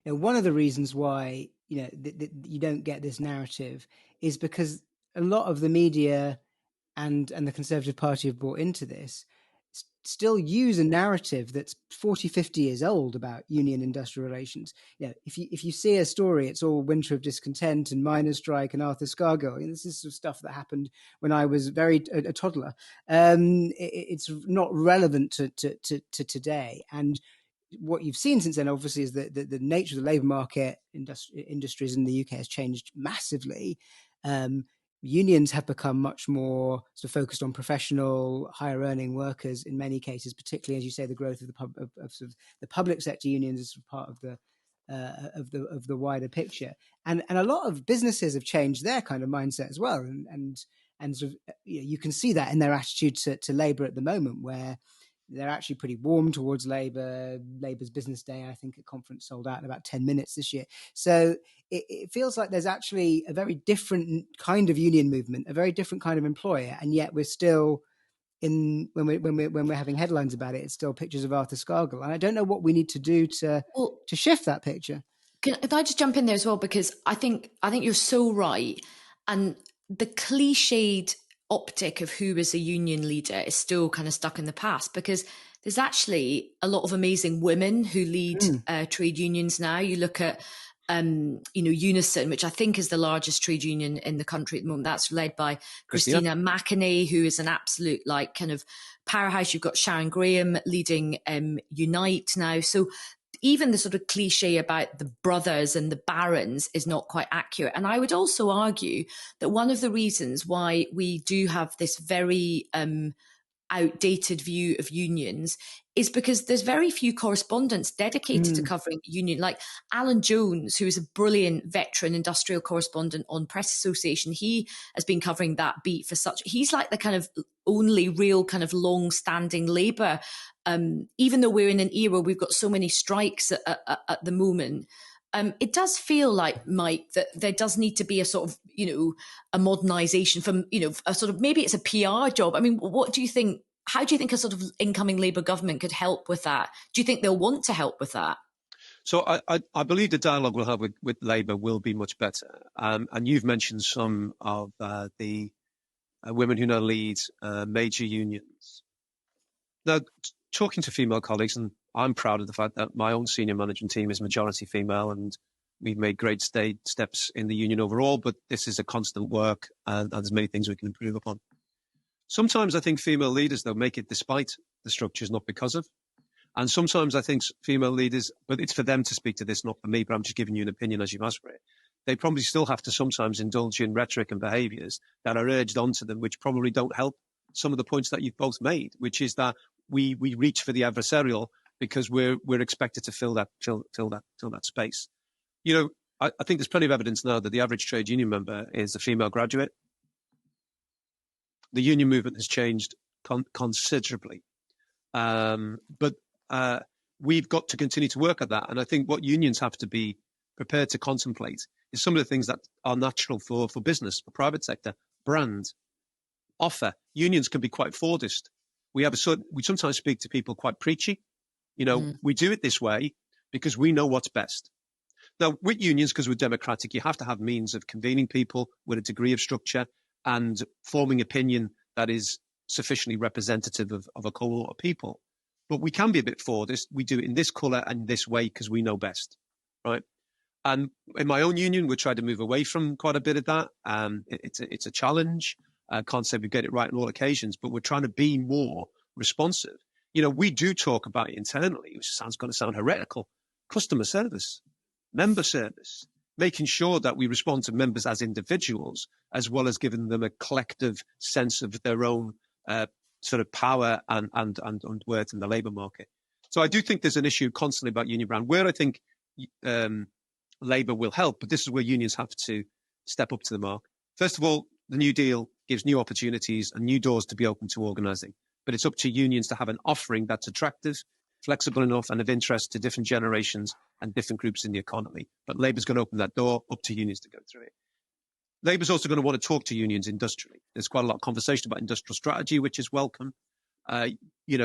one of the reasons why, you don't get this narrative is because a lot of the media and the Conservative Party have bought into this, still use a narrative that's 40, 50 years old about union industrial relations. If you see a story, it's all winter of discontent and miners' strike and Arthur Scargill. This is sort of stuff that happened when I was a toddler. It's not relevant to today. And what you've seen since then, obviously, is that the nature of the labour market industries in the UK has changed massively. Unions have become much more sort of focused on professional, higher earning workers in many cases, particularly, as you say, the growth of the public sector unions is part of the wider picture. And a lot of businesses have changed their kind of mindset as well. And sort of, you can see that in their attitude to labour at the moment, where they're actually pretty warm towards Labour. Labour's Business Day, I think, at conference sold out in about 10 minutes this year. So it feels like there's actually a very different kind of union movement, a very different kind of employer, and yet we're still when we're having headlines about it, it's still pictures of Arthur Scargill. And I don't know what we need to do to shift that picture. Can I just jump in there as well? Because I think you're so right, and the cliched optic of who is a union leader is still kind of stuck in the past, because there's actually a lot of amazing women who lead trade unions now. You look at Unison, which I think is the largest trade union in the country at the moment. That's led by Christina McAney, who is an absolute kind of powerhouse. You've got Sharon Graham leading Unite now. So even the sort of cliche about the brothers and the barons is not quite accurate. And I would also argue that one of the reasons why we do have this very outdated view of unions is because there's very few correspondents dedicated to covering union. Like Alan Jones, who is a brilliant veteran industrial correspondent on Press Association, he has been covering that beat he's like the kind of only real kind of long-standing Labour. Even though we're in an era, we've got so many strikes at the moment. It does feel like, Mike, that there does need to be a sort of, a modernisation from, a sort of, maybe it's a PR job. I mean, what do you think? How do you think a sort of incoming Labour government could help with that? Do you think they'll want to help with that? So I believe the dialogue we'll have with Labour will be much better. And you've mentioned some of the women who now lead major unions. Now, talking to female colleagues, and I'm proud of the fact that my own senior management team is majority female, and we've made great steps in the union overall, but this is a constant work, and there's many things we can improve upon. Sometimes I think female leaders, though, make it despite the structures, not because of. And sometimes I think female leaders, but it's for them to speak to this, not for me, but I'm just giving you an opinion as you've asked for it. They probably still have to sometimes indulge in rhetoric and behaviours that are urged onto them, which probably don't help some of the points that you've both made, which is that we reach for the adversarial because we're expected to fill that space. I think there's plenty of evidence now that the average trade union member is a female graduate. The union movement has changed considerably. But we've got to continue to work at that. And I think what unions have to be prepared to contemplate is some of the things that are natural for business, for private sector, brand, offer. Unions can be quite Fordist. We sometimes speak to people quite preachy. We do it this way because we know what's best. Now, with unions, because we're democratic, you have to have means of convening people with a degree of structure and forming opinion that is sufficiently representative of a cohort of people. But we can be a bit Fordist. We do it in this colour and this way because we know best, right? And in my own union, we try to move away from quite a bit of that. It's a challenge. I can't say we get it right on all occasions, but we're trying to be more responsive. We do talk about it internally, which going to sound heretical. Customer service, member service, making sure that we respond to members as individuals, as well as giving them a collective sense of their own sort of power and worth in the labour market. So I do think there's an issue constantly about union brand, where I think Labour will help, but this is where unions have to step up to the mark. First of all, the New Deal gives new opportunities and new doors to be open to organising, but it's up to unions to have an offering that's attractive, flexible enough and of interest to different generations and different groups in the economy. But Labour's going to open that door, up to unions to go through it. Labour's also going to want to talk to unions industrially. There's quite a lot of conversation about industrial strategy, which is welcome.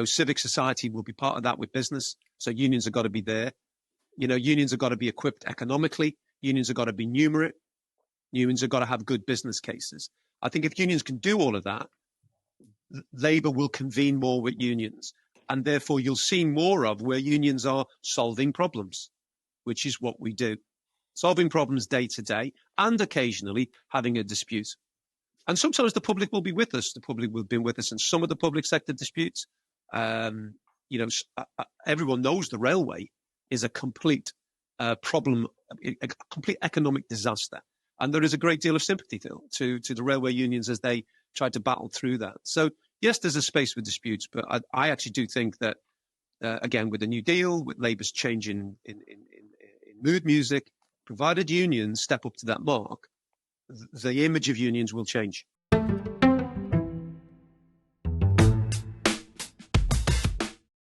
Civic society will be part of that with business. So unions have got to be there. Unions have got to be equipped economically. Unions have got to be numerate. Unions have got to have good business cases. I think if unions can do all of that, Labour will convene more with unions. And therefore, you'll see more of where unions are solving problems, which is what we do. Solving problems day to day and occasionally having a dispute. And sometimes the public will be with us. The public will be with us in some of the public sector disputes. Everyone knows the railway is a complete problem, a complete economic disaster. And there is a great deal of sympathy to the railway unions as they try to battle through that. So, yes, there's a space for disputes, but I actually do think that, again, with the New Deal, with Labour's change in mood music, provided unions step up to that mark, the image of unions will change.